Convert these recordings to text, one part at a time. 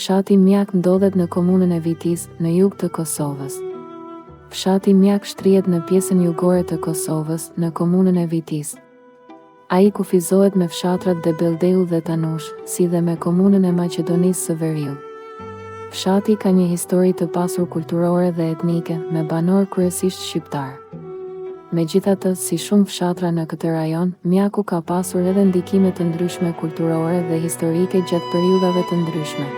Fshati Mjak ndodhet në komunën e Vitis, në jug të Kosovës. Fshati Mjak shtrihet në pjesën jugore të Kosovës, në komunën e Vitis. Ai kufizohet me fshatrat Debeldeu dhe Tanush, si dhe me komunën e Maqedonisë së Veriut. Fshati ka një histori të pasur kulturore dhe etnike, me banor kryesisht shqiptar. Megjithatë, si shumë fshatra në këtë rajon, Mjaku ka pasur edhe ndikime të ndryshme kulturore dhe historike gjatë periudhave të ndryshme.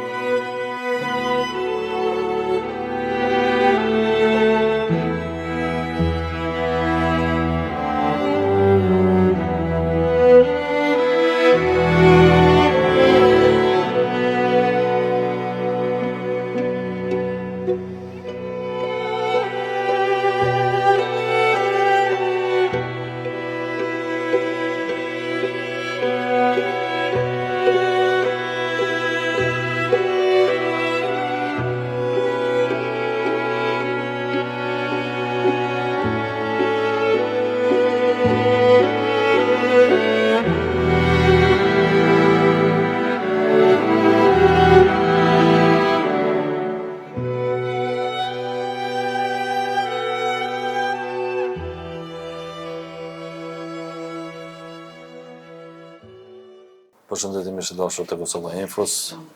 Përshëndetje miq të dashur të Kosova Infos,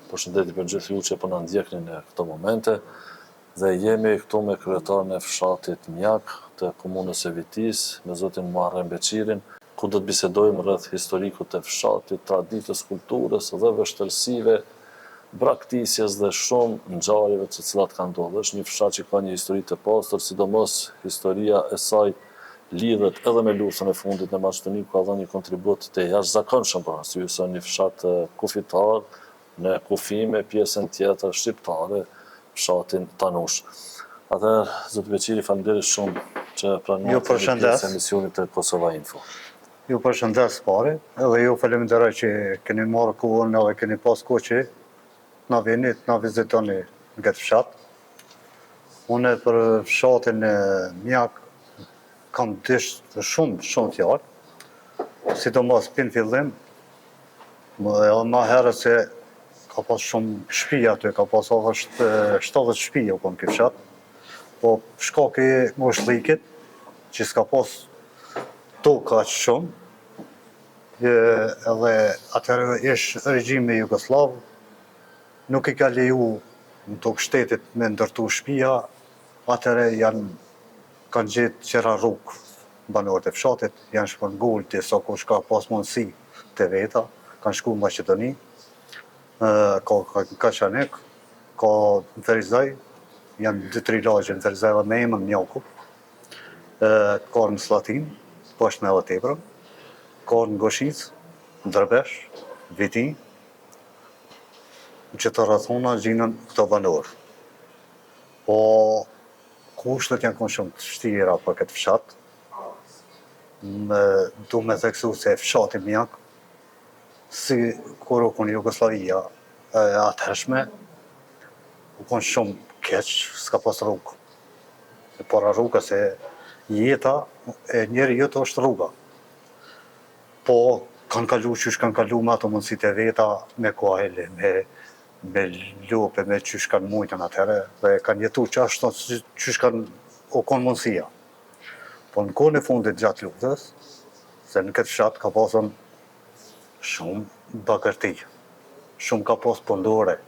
përshëndetje për gjithë ju që po na ndjekni në këto momente dhe jemi këtu me kryetarin e fshatit Mjak të komunës së Vitis, me zotin Muharrem Beqirin, ku do të bisedojmë rreth historikut të fshatit, traditës, kulturës dhe vështirësive, braktisjes dhe shumë ngjarjeve të cilat kanë ndodhur. Është një fshat që ka një histori të pastër, sidomos historia e saj lidhet edhe me luftën e fundit në Maqedoni, ku ka dhënë një kontribut të jashtëzakonshëm për arsye se një fshat kufitar në kufi me pjesën tjetër shqiptare, fshatin Tanush. Atëherë, zot Beqiri, faleminderit shumë që pranoni pjesë emisionit të Kosova Info. Ju përshëndes pare, edhe ju faleminderoj që keni marrë kohën edhe keni pas kohë që na vini, na vizitoni në këtë fshat. Unë për fshatin e Mjak kam dishtë shumë fjalë, sidomos për në fillim, edhe ma herë se ka pas shumë shtëpi aty, ka pas over 70 shtëpi u kon ky fshat, po shkaki i moshlikit, që s'ka pas tokë aq shumë, edhe atëherë ish regjimi Jugoslav, nuk i ka leju në tokë shtetit me ndërtu shtëpia, atëherë kanë gjetë qëra rrugë banorët e fshatit, janë shku në Gulë, disa kush ka pas mundësi të veta, kanë shku në Maqedoni, ka Kaçanik, ka në Ferizaj, janë 2-3 lagje në Ferizaj dhe me emën Mjaku, ka në Slatin, poshtë me edhe tepër, ka në Goshic, në Drbesh, Viti, në që të rrethona gjinën këto banorë. Po, kushtet janë konë shumë të vështira për këtë fshat. Du me theksu se fshati Mjak, si kur u konë Jugoslavia atëhershme, u konë shumë keq, s'ka pas rrugë. Para rruga se jeta e njeri jëtë është rruga. Po, kanë kalu qysh kanë kalu me ato mundësit e veta, me koheli, me lupe, me qysh kanë mujtën atëherë, dhe kanë jetu qashtë qysh kanë o konë mundësia. Po në kohën e fundit gjatë luftës, se në këtë fshat ka pasën shumë bagërti, shumë ka pas pëndore,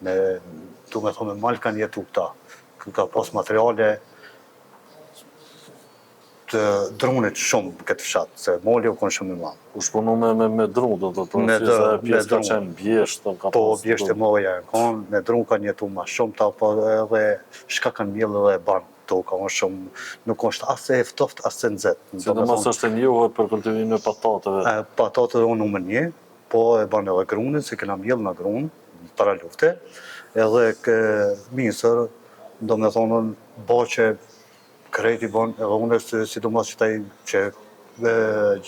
du me thonë me malë kanë jetu këta, ka pas materiale të drunit shumë këtë fshat, se moli u konë shumë i madhë. U shpunu me dru, do të thonë, si se pjesë ka qenë bjeshtë. Po, bjeshtë e moja e konë, me dru kanë jetu ma shumë ta, po edhe shka kanë mjellë dhe banë toka, nuk është asë e ftoft, asë e nëzet. Sidomos është e njohur për kultivimin e patateve. Patateve unë më një, po e banë edhe grunin, se kena mjellë në grunë, para lufte, edhe misër, do me thonë, boqe, krejti banë, edhe unë sidomos që taj që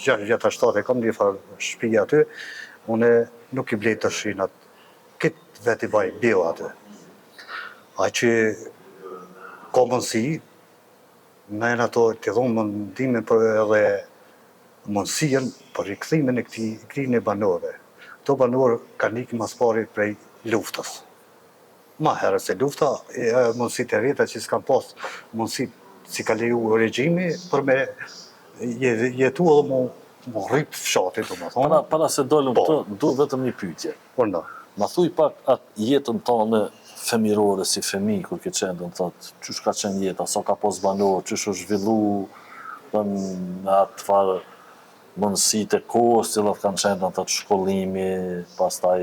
6 vjeta 7 e kam një farë shpija aty, unë nuk i blejtë të shinat, kitë veti baj bio aty. A që ka mundësi, me në ato të dhonë mëndimin për edhe mundësien për rikthimin e këtij në banorëve. Këto banorë kanë ikë mas pari prej luftës. Ma herë se lufta, mundësit e veta që s'kan pas mundësit si ka leju regjimi për me jetu edhe mu rrit fshatit, do më thonë. Para se dolëm këto, du vetëm një pyetje. Por nda. Ma thuj pak atë jetën tonë femirore si femi, kur ke qenë, do më thotë, qysh ka qenë jeta, sa ka pos banor, qysh është zhvillu, në atë farë mundësit e kohës, cilat kanë qenë, do më thotë, shkollimi, pastaj,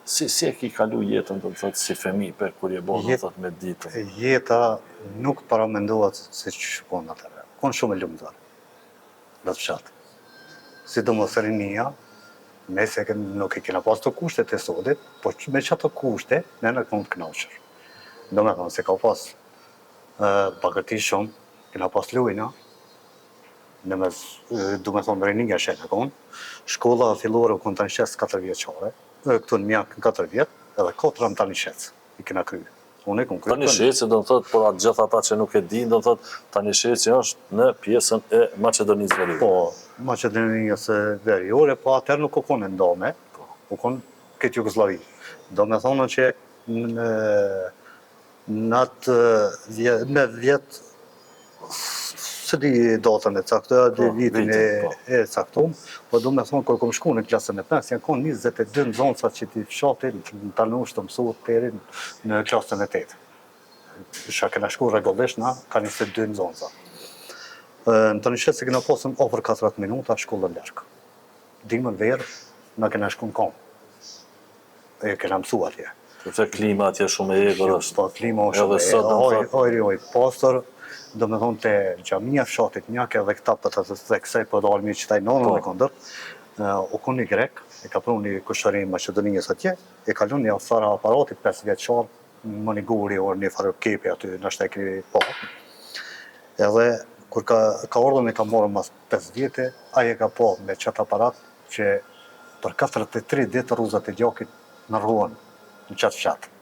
si e ki kalu jetën, do më thotë, si femi, për kur je bo, do më thotë, me ditën. Jeta nuk paramendohet se që shkon atëre. Konë shumë e lumëtar, dhe të fshatë. Si do më thërinia, nëse nuk i kena pas të kushtet e sotit, po me që të kushte, ne në këmë të knaqër. Do me thonë, se ka pas bagëti shumë, kena pas lujna, në mes, du me thonë, rinia shenë e konë, shkolla fillore kënë të nëshes 4 vjeqare, këtu në mjakë në 4 vjetë, edhe 4 në të nëshes, i kena kryë. Unë e këmë kryë. Të nëshesi, do më thotë, por atë gjithë ata që nuk e din, do më thotë, të nëshesi është në pjesën e Macedonisë Veriore. Po, Macedonisë Veriore, po atër nuk u konë ndome, u konë këtë Jugoslavi. Do me thonë që në atë me vjetë, se di datën e caktë, di vitin e caktum, po do me thonë, kërë kom shku në klasën e 5, janë konë 22 nëzonca që ti fshatin, në tanush të mësuat të erin në klasën e 8. Shka kena shku regullisht na, ka 22 nëzonca. Në të nëshet se kena posën over 40 minuta shkullën lërkë. Dimën verë, na kena shku në komë. E kena mësu atje. Sepse klima atje shumë e egrë është. Po, klima shumë e egrë. Ojri pastor, do me thonë të gjamia fshatit mjake dhe këta për të dhe kësaj për dalmi që taj nonën e këndër, u kun një grek, e ka pru një kushërin Macedoninjës atje, e kalun një afsara aparatit 5 vjeqar, më një guri orë një farë kepi aty, nështë e këri po. Edhe, kur ka ordën e ka morën mas 5 vjetë, aje ka po me qatë aparat që për 43 ditë rruzat e gjakit në rruën në qatë fshatë.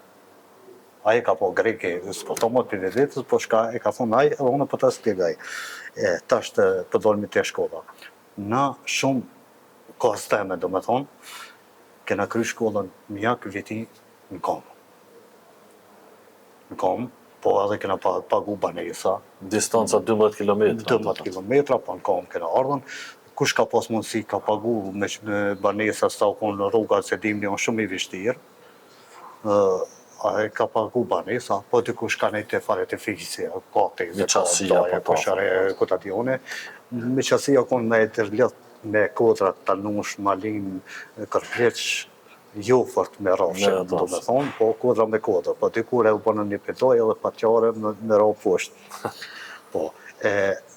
Aje ka po greke, s'po të më të ditës, po shka e ka thonë aje, edhe unë për të spjegaj. Ta është përdolmi të shkolla. Na shumë kohës teme, do me thonë, kena kry shkollën mjak vjeti në komë. Në komë, po edhe kena pagu banesa. Distanca 12 km. 12 km, po në komë kena ardhën. Kush ka pas mundësi ka pagu me banesa, sa u konë në rrugat se dimni janë shumë i vishtirë. A ka pagu banesa, po të kush ka nejtë e fare të fikësia, ka të Me qasia, po share kotatione. Me qasia konë me të rlët me kodrat, tanush, malin, kërpleq, jo fort me rafshe, do me thonë, po kodra me kodra. Po të kur e u bënë një pedoj edhe patjare me rafë poshtë. Po,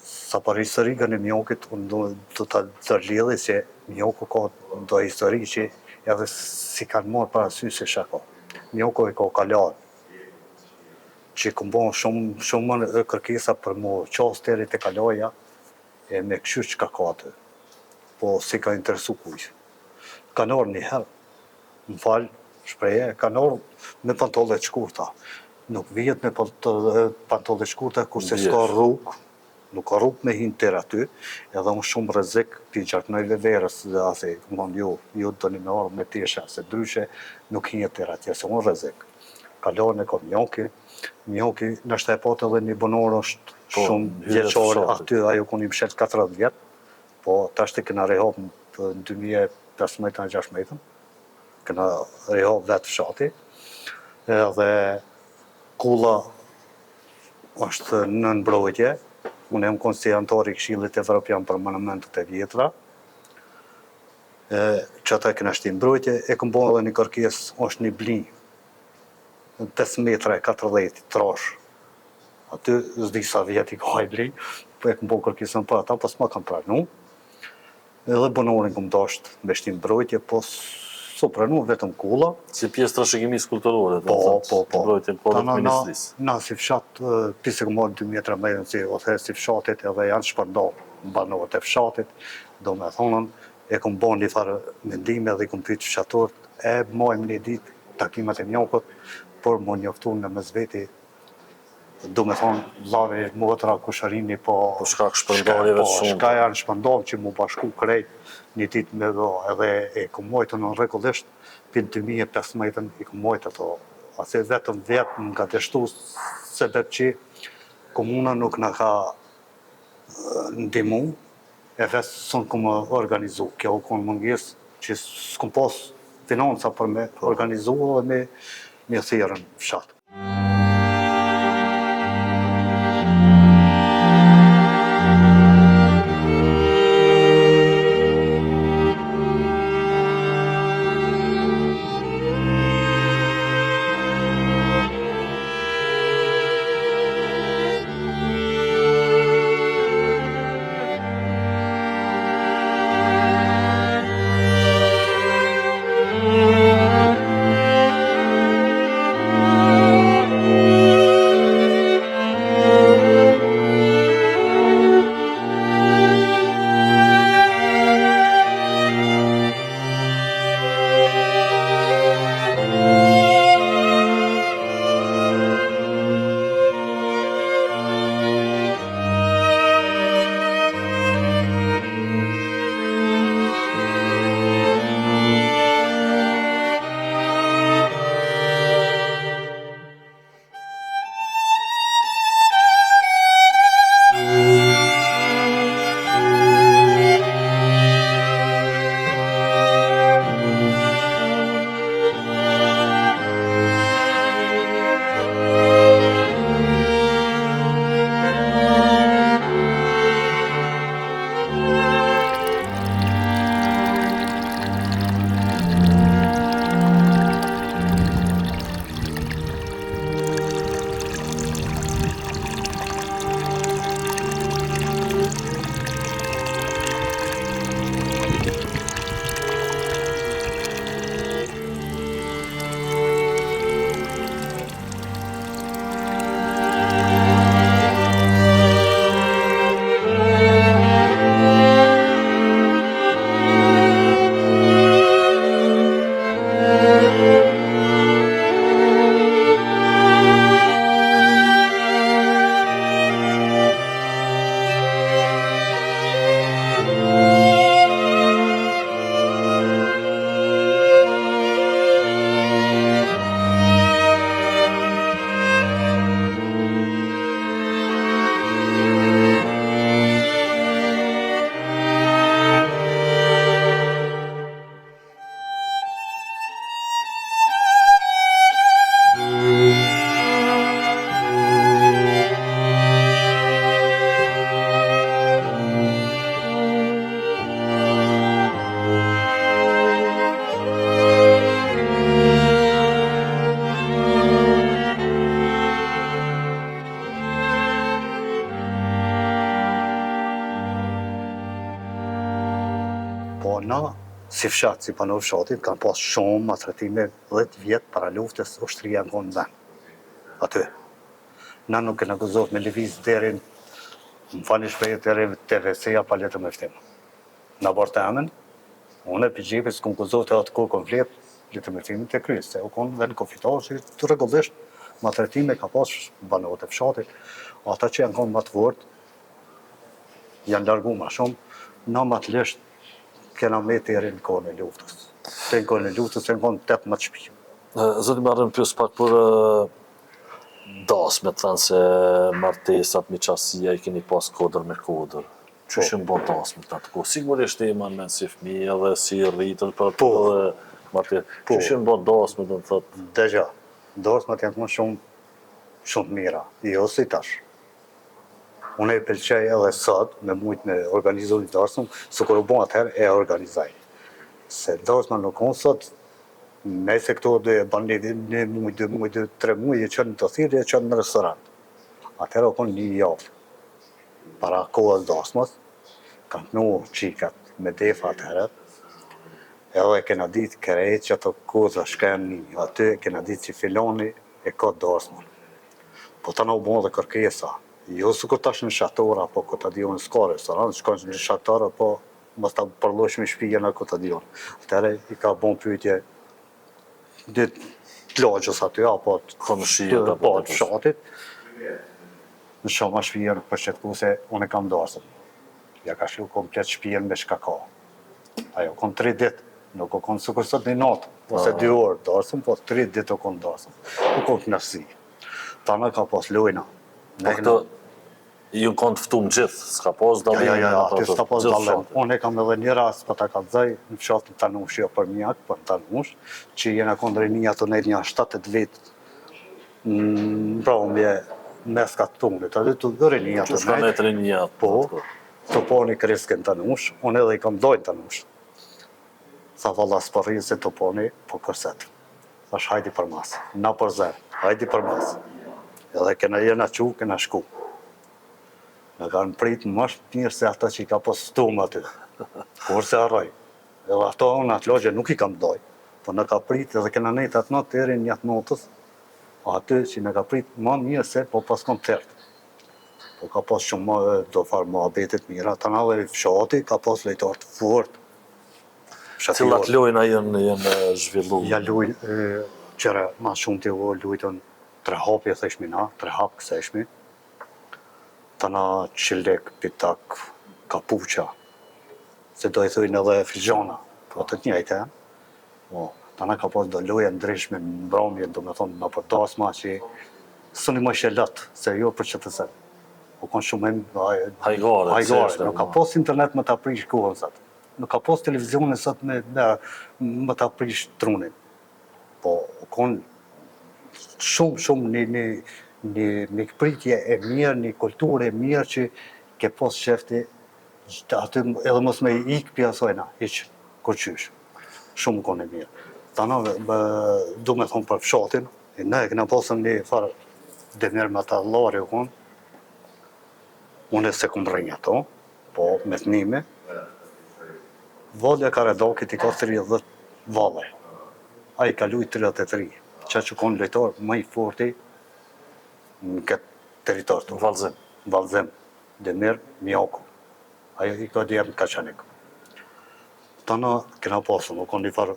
sa për historikën e mjokit, unë do të tërlidhi që mjoku ka do histori që edhe si kanë morë parasysh se shako. Mjoko e ka kalarë, që këmë bon shumë kërkesa për mu qasë të erit e kaloja, e me këshysh që ka atë, po si ka interesu kujë. Kanë orë një herë, më falë, shpreje, kanë orë me pantollet shkurta. Nuk vijet me pantollet shkurta, kurse s'ka rrugë, nuk ka rrugë me hinë tërë aty, edhe unë shumë rrezik për gjartënojve verës, dhe ase, ju do një me orë me tesha, se dryshe nuk hinë tërë atje, se unë rrezik. Kalarën e ka mjoki, nështë e patë edhe një bonor është shumë vjeqarë aty, ajo ku një mshet 40 vjetë, po ta shte këna rehop në 2015-2016, këna rehop vetë fshati, edhe kulla është në mbrojtje. Unë e më konë si antari i Këshillit Evropian për monumentet e vjetra. Që ata e këna shti mbrojtje, e këmë bo edhe një kërkes, është një bli, 5 metra e 40 trash. Aty zdi sa vjeti ka i bli, po e këmë bo kërkesën për ata, pas ma kam pranu. Edhe bonorin këmë dasht me shti mbrojtje, po so pranu vetëm kulla. Si pjesë të rashëgimisë kulturore, po. mbrojtjen kodët ministrisë. Na si fshat, pisë e këmojnë 2 metra me si fshatit edhe janë shpërndar në banorët e fshatit, do me thonën, e këmë bon një farë mendime dhe i këmë pytë fshatorët, e mojmë një ditë takimet e mjokët, por më njoftu në mes veti, do me thonë, lave motra, kushërini, po shkak shpërndarjeve shumë. Shka janë shpërndar që mu bashku krejt një ditë me do, edhe e këmë mojtë në regullisht, për 2015 i këmë mojtë Ase vetëm vetë më ka dështu se vetë që komuna nuk në ka ndihmu, e vetë sënë ku më organizu. Kjo u konë mëngjes që s'kom pas financa për me organizu dhe me thirrën fshat. Po na, si fshat, si panor fshatit, kanë pas shumë maltretime 10 vjetë para luftës, ushtria në konë vend. Aty. Na nuk kena gëzohet me lëviz derin, më fani shprejt deri të TVC-ja pa letër me ftim. Na barë të amen, unë e pëgjipi s'kom gëzohet e atë kohë konflikt, letër me ftimin të krys, se u konë vend konfliktar që të rregullisht maltretime ka pas banorët e fshatit, ata që janë konë më të vërtë, janë largu ma shumë, na matlisht kena me të erin në kohën e luftës. Të në kohën e luftës e në kohën 18 shpi. Zoti më arrën pyes pak për dasme, të thënë se martesat me qasia i keni pas kodër me kodër. Që shën bo dasme të atë kohë? Sigurisht e iman me si fëmijë edhe si rritën për të dhe martesat. Që shën bo dasme të në thëtë? Degja, dasmet janë më shumë mira, jo si tash. Unë e pëlqej edhe sot me mujtë me organizu një darsëm, së kërë bon atëherë e organizaj. Se darsma nuk onë sot, nëse këto dhe ban një muj, 2 muj, 3 muj, e qënë të thirë, e qënë në restorant. Atëherë o konë një javë. Para kohës darsmës, kanë të nuhë qikat me defa atëherë, edhe kena ditë krejt që ato koza shkem një, aty kena ditë që filoni e ka darsmën. Po ta në u bon dhe kërkesa. Jo su këtë tash në shatora, po këtë adion s'ka restorant, shkon në shatora, po mos ta përlosh me shpija në këtë adion. Atëre i ka bon pyetje ditë të lagjës aty, apo të fshatit. Në shoma shpija nuk përshqetku se unë e kam darsën. Ja ka shlu komplet shpijen me shka ka. Ajo, kom 3 ditë Nuk o konë sikur sot një natë, ose 2 orë darsëm, po 3 ditë o konë darsëm. Nuk konë knërsi. Tana ka pas lojna. Po këtë ju konë të ftu më gjithë, s'ka pas dalim? Aty s'ka pas dalim. Unë e kam edhe një rast, po ta kalzaj, në fshatin Tanush, jo për mjak, për Tanush, që jena konë rinja të nejtë një 7-8 vitë në bromje mes ka të tunit. Aty të rinja të Që shka nejtë. me rinja? Po, të po një kriskin Tanush, unë edhe i kam dojnë Tanush. Sa valla s'përri se të poni, po kërset. Thash hajdi për mas, na për zërë, hajdi për mas. Edhe kena jena qu, kena shku. Në kanë prit më shumë mirë se ata që i ka pas ftumë aty. Kur se arroj. Edhe ato unë atë logje nuk i kam doj. Po në ka prit edhe kena nejtë atë natë të erin njatë notës. Aty që në ka prit më mirë se po pas kom tërtë. Po ka pas shumë më do farë më abetit mira. Ta në dhe fshati ka pas lejtarë të fort. Cilat lojna jenë zhvillu? Ja luj, qëre ma shumë të lujtën 3 hapje theshmi na, 3 hapë këseshmi. Tana qilek, pitak, kapuqa, se do i thujnë edhe frizhona, po të njëjtë, tana ka pas do loje ndryshme në mbromje, do me thonë në përdasma që sëni më shelat, se jo për që të se. Po konë shumë hajgare, nuk ka pas internet më të aprish kohën sëtë. Nuk ka pas televizionin sot më të aprish trunin. Po, konë shumë një këpritje e mirë, një kulturë e mirë që ke pas shefti, aty edhe mos me ikë pjasojna, iqë, kërqysh. Shumë konë e mirë. Tana, du me thonë për fshatin, ne e këna pasëm një farë dhe mirë me ta lari u konë, unë e se këmë rrinja to, po me të nime, Valja Karadakit i ka 30 valle. A i ka luj 33. Qa që konë lojtar më i forti në këtë teritor të. Valzim. Valzim. Demir Mjaku. Ajo i ka djerë në Kaçanik. Tana kena pasur, më konë një farë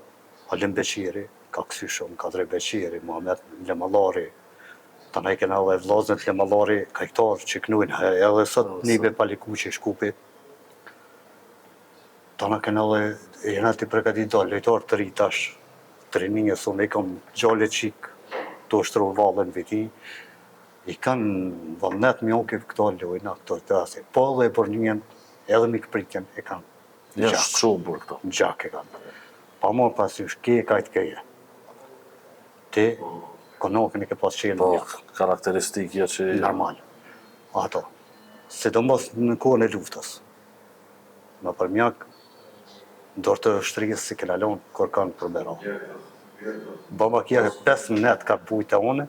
Halim Beqiri, ka kësy shumë, Kadri Beqiri, Muhammed Lemallari. Tana i kena edhe vlazën të Lemallari, kajtar që knujnë, edhe sot Nibe Palikuqi Shkupi. Tana kena edhe jena të pregatit do lejtar të rritash, të rinjës, unë i kam gjale qik, të ushtru valën viti, i kanë valnet Mjaku këto lojna, këto të asi. Po edhe e për njën, edhe mi këpritjen e kanë. Janë shqubur këto. Gjak e kanë. Pa morë pasysh, ke kajtë keje. Ti, konokën i ke pas qenë Po, mjak. karakteristikja që... Normal. Ato. Sidomos në kohën e luftës. Në për mjak, dorë të shtrijës si kena lonë, kur kanë për bero. Baba kja 5 net ka bujtë e une,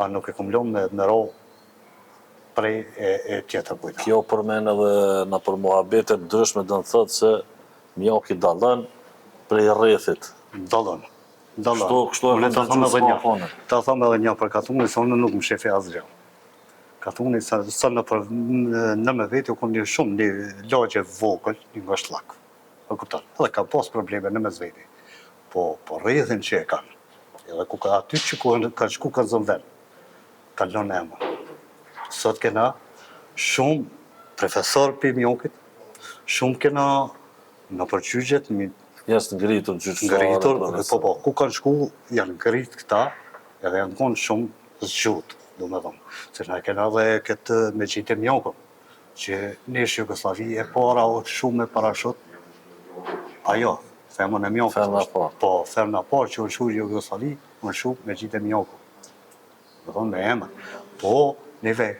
a nuk e kom lonë me ro prej e tjetër bujtë. Kjo përmen edhe në për muhabetet ndryshme dhe në thotë se Mjaki dalën prej rrethit. Dalën. Kështu e Unë ta thëmë edhe një. kone. Ta thëmë edhe një për katuni, se unë nuk më shefi asgjë. Katuni, sa në me veti, u kom një shumë një lagje vogël, një nga shlak. E kuptan. Edhe ka pas probleme në me zveti. Po rrethin që e kanë. Edhe ku ka aty që kanë shku kanë zënë ven. Kanë lënë emër. Sot kena shumë profesor për Mjakit, shumë kena në përgjygjet, Jesë ngritur gjyqësarë. Po, ku kanë shku, janë ngrit këta, edhe janë konë shumë zgjut, do me thonë. Se na kena dhe këtë me qitë e Mjakun, që nesh Jugoslavi e para o shumë e parashut, ajo, femën e Mjakut. Femën e parë. Po, femën e parë që unë shurë Jugoslavi, unë shumë me qitë e Mjakun. Do thonë me emën. Po, neve,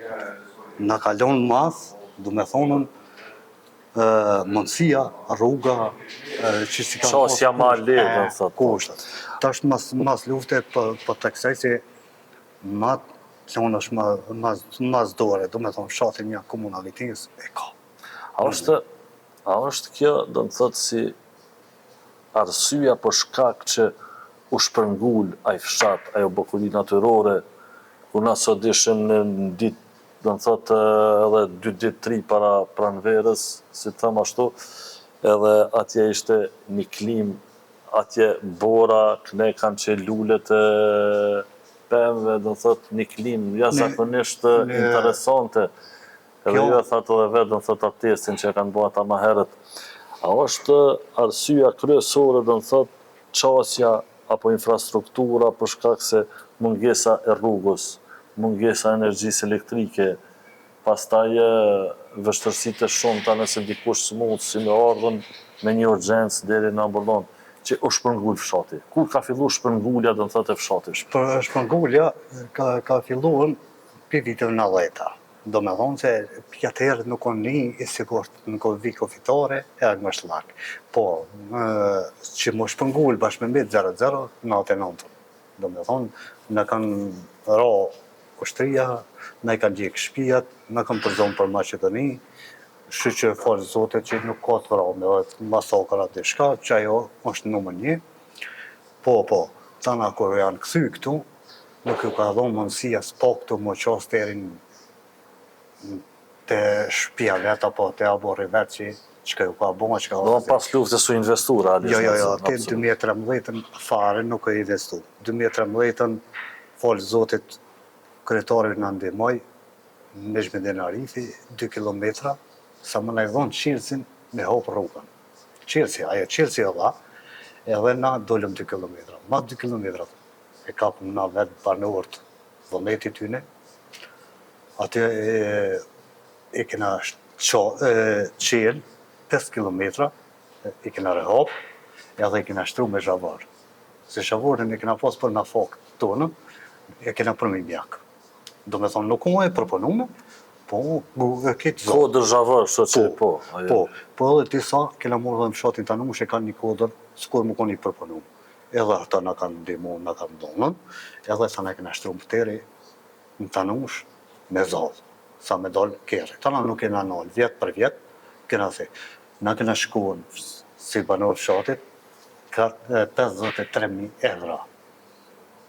në kalon mas, do me thonën, mundësia, rruga, që si kanë Qasja ma lehtë, në thotë. Kushtet. Tash mas lufte për të kësaj se ma thonë është mas dore, do me thonë shatin një komunalitis, e ka. A është kjo, do në thotë si arsyeja për shkak që u shpërngull ai fshat, ajo bokulli natyrore, ku na sot ishim në ditë, do në thotë edhe 2 ditë 3 para pranverës, si të thëmë ashtu, edhe atje ishte një klim, atje bora, këne kanë që lullet e pemëve, do në thotë një klim, jashtëzakonisht interesante, edhe ju e thatë edhe vetë, do në thotë artistin që kanë bua ta ma herët. A është arsyeja kryesore, do të thotë, qasja apo infrastruktura për shkak se mungesa e rrugës, mungesa e energjisë elektrike, pastaj vështërsitë e shumta nëse dikush smut si me ardhën me një urgjencë deri në ambulon, që u shpërngul fshati. Kur ka fillu shpërngulja, do të thotë, e fshatit? Shpërngulja ka filluar për viteve 90. Do me thonë se pjatërët nuk o një i sigurt në viko fitore e më shlak. Po, që më shpërngull bashkë me mbet 0-0, 99. Do me thonë, në kanë ra ushtria, në i kanë gjekë shpijat, në kanë përzonë për Maqedoni, shqy që falë zote që nuk ka të vrame, masakra të shka, që ajo është numër 1. Po, tana kur janë këthy këtu, nuk ju ka dhonë mundësia s'po këtu më qasë të erin të shpia vetë, apo të aborri vetë që ju ka bëma, që ka... Do pas luftë su investura, Jo, të 2013 fare nuk e investu. 2013 falë zotit kryetarit në ndihmoj, me Zhmedin Arifi, 2 kilometra, sa më në i dhonë qirësin me hopë rrugën. Qirësi e dha, edhe na dollëm 2 kilometra. Ma 2 kilometra e kapëm na vetë banorët dhëmeti tyne. Aty e kena qelë 5 kilometra, i kena rehop, edhe i kena shtru me zhavar. Se zhavarën e kena pas për në fakë tonën, e kena për me mjakë. Do me thonë, nuk më e proponume, po e këtë zonë. Kodër zhavar, shto që po. Po edhe disa kena morë dhe më shatin të nush e kanë një kodër, s'kur më koni proponume. Edhe ata në kanë ndimu, në kanë donën, edhe sa në kena shtru më tëri në të nush me zadhë, sa me dollë kere. Ta në nuk kena nalë, vjetë për vjetë, kena the. Në kena shkuën si banor fshatit, 53.000 evra.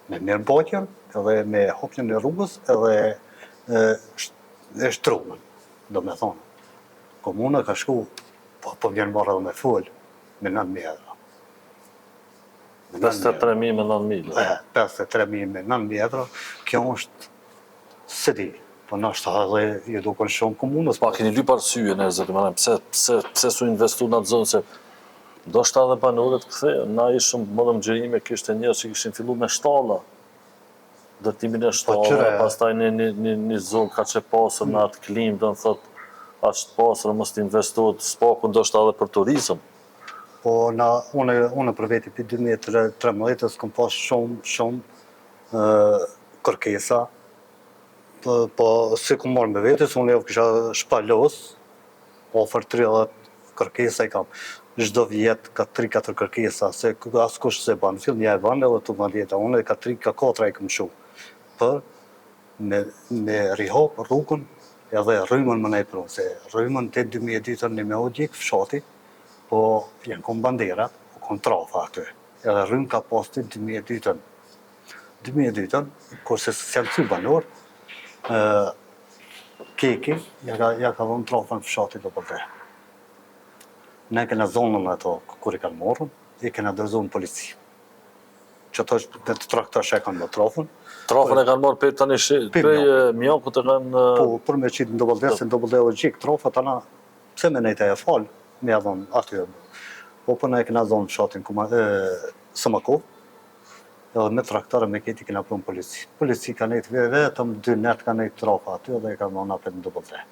Me mirë botjen, edhe me hopjen e rrugës, edhe shtrumën, do me thonë. Komuna ka shku, po vjen marrë edhe me full, me 9.000 evra. 53.000 me 9.000. 53.000 me 9.000 evra, kjo është së di. Po nashta edhe i dukon shumë komunës. Pa, keni ly parësyje, njerëzit, pse su investu në atë zonë, se do shta dhe banorët këthe, na ishëm modëm gjerime, kishte njerëz që kishin fillu me shtalla, dërtimin e shtalla, pastaj një zonë ka që pasër në atë klim, do në thot, atë pasër mos të investuat, s'paku do shta dhe për turizm. Po, unë për veti për 2013 s'kom pas shumë kërkesa, po si ku marrë me vetës, unë e kisha shpalos, ofër 30 kërkesa i kam. Çdo vjet ka 3-4 kërkesa, se askush se banë, fill një e banë edhe të bandjeta, unë e ka 3-4 e këmë shumë. Për me rihop rrugën edhe rrymën më nejpru, se rrymën të 2002 një me o gjikë fshati, po janë kom banderat, po kom trafa aty. Edhe rrymë ka posti 2002. 2002, kurse se jam ty banor, keki, ja ka dhonë trafën fshatit do përte. Ne kena zonën ato, kur i kanë morën, i kena dërzuar në polici. Që ato të traktash e kanë më trafën. Trafën e kanë morë për tani për mjakut e kanë... Po, për me qitë në dobbëldesë, në dobbëldesë gjikë, trafët ana, pse me nejtë e falë, me adhon aty. Po, për ne kena zonë fshatin Sëmakov, edhe me traktare me këti kena prunë polici. Polici ka nejtë vetëm 2 net ka nejtë trafa aty edhe i ka dhona për në dobbëldesë.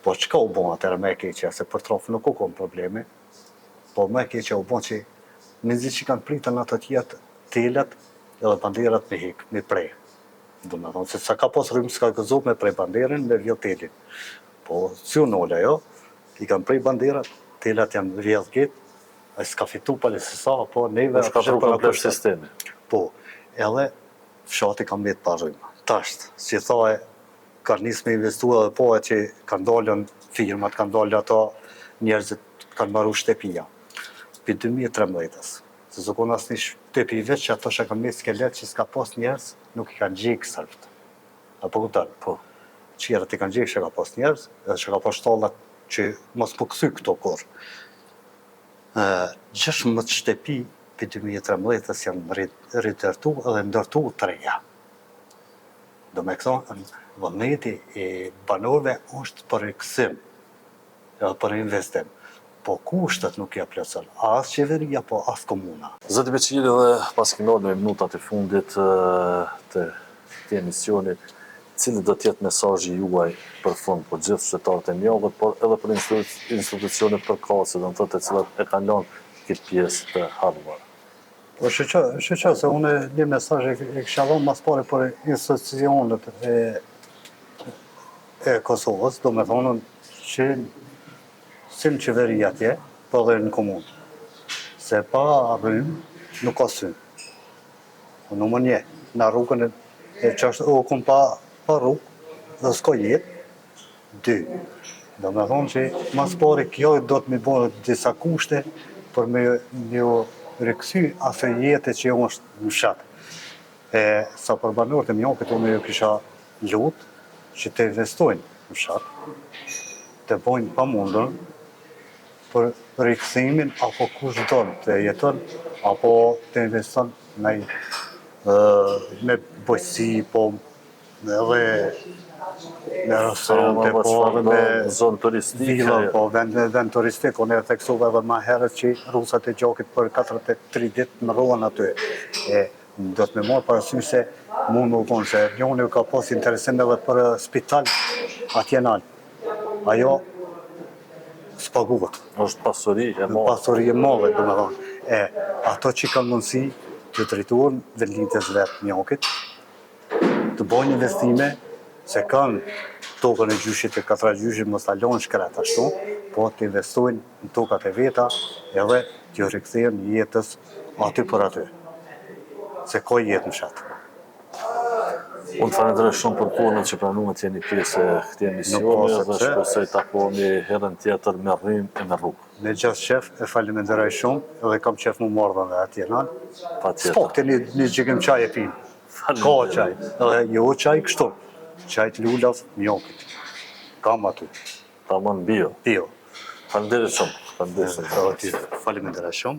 Po qka u bon atërë me keqja, se për trafë nuk u kom problemi, po me keqja u bon që minzi që kanë pritën atë tjetë telet edhe banderat me hikë, me prej. Do me thonë, se sa ka pas rrymë s'ka gëzop me prej banderin, me vjell telin. Po, si u nola jo, i kanë prej banderat, telet janë vjell ketë, a s'ka fitu pale se sa, po neve... Shka tru komplet sistemi. Po, edhe fshati ka mbetë pa rrymë. Tashtë, si thaje, ka njësë me investua dhe po e që kanë dollën firmat, kanë dollën ato njerëzit kanë maru shtepia. Për 2013, se zukon asë një shtepi veç që ato që kanë me skelet që s'ka pas njerëz, nuk i kanë gjekë sërft. Apo këtën? Po. Qjerët i kanë gjekë që ka pas njerëz, edhe që ka pas shtallat që mos më këthy këto kur. 16 shtepi për 2013 janë rritërtu edhe ndërtu 3. Do me këtho, vëmeti e banorve është për rikësim, edhe për investim. Po kushtet nuk ja plotson, as qeveria, po as komuna. Zoti Beqiri, dhe pas kemi ardhur me minutat e fundit të këtij emisioni, cili do të jetë mesazhi juaj për fund për gjithë qytetarët e Mjagut, por edhe për institucionet përkatëse, do të thotë, të cilat e kanë lënë këtë pjesë të harruar? Po shqeqa se unë një mesazh e kisha dhënë mas pari për institucionet e Kosovës, do me thonë që si në qeveri atje, po dhe në komunë. Se pa rrym, nuk ka syn. Numër një, në rrugën e qashtë, o kom pa rrugë, dhe s'ka jetë, 2. Do me thonë që mas pari kjo do të mi bërë disa kushte për me një rikësy asë jetë që jo është në fshatë. Sa për banorët e Mjakut, unë ju kisha lutë që të investojnë në fshatë, të bojnë pa mundën për rikësimin apo kush donë të jeton, apo të investon me bojësi, po edhe me restorante, po edhe me zonë turistike. Villa, po vend turistik, unë e theksova edhe ma herët që rusat e Gjakit për 43 ditë më rohen aty. Do të me marë parasysh se mund më konë se njoni ka pas interesim edhe për spital atje nalë. Ajo s'paguhet. Është pasuri e madhe. Pasuri e madhe, do me thonë. Ato që kanë mundësi të drejtuar vendlinjtës vetë Mjakit, të bojnë investime, se kanë tokën e gjyshit e 4 gjyshit mos ta lënë shkret ashtu, po të investojnë në tokat e veta edhe t'ju rikthejnë jetës aty për aty. Se ka jetë në fshat. Unë të falenderoj shumë për punën që pranuat të jeni pjesë e këtij emisioni dhe shpresoj të takohemi herën tjetër me rrym e me rrugë. Me gjithë qef, e faleminderoj shumë edhe kam qef më marrë dhe atje nalë. Patjetër. S'po këtë një gjigim qaj e pinë. Ka qaj, edhe jo qaj kështu. Qaj të lullav Mjakit. Kam aty. Tamam bio. Bio. Faleminderit shumë. Faleminderoj shumë.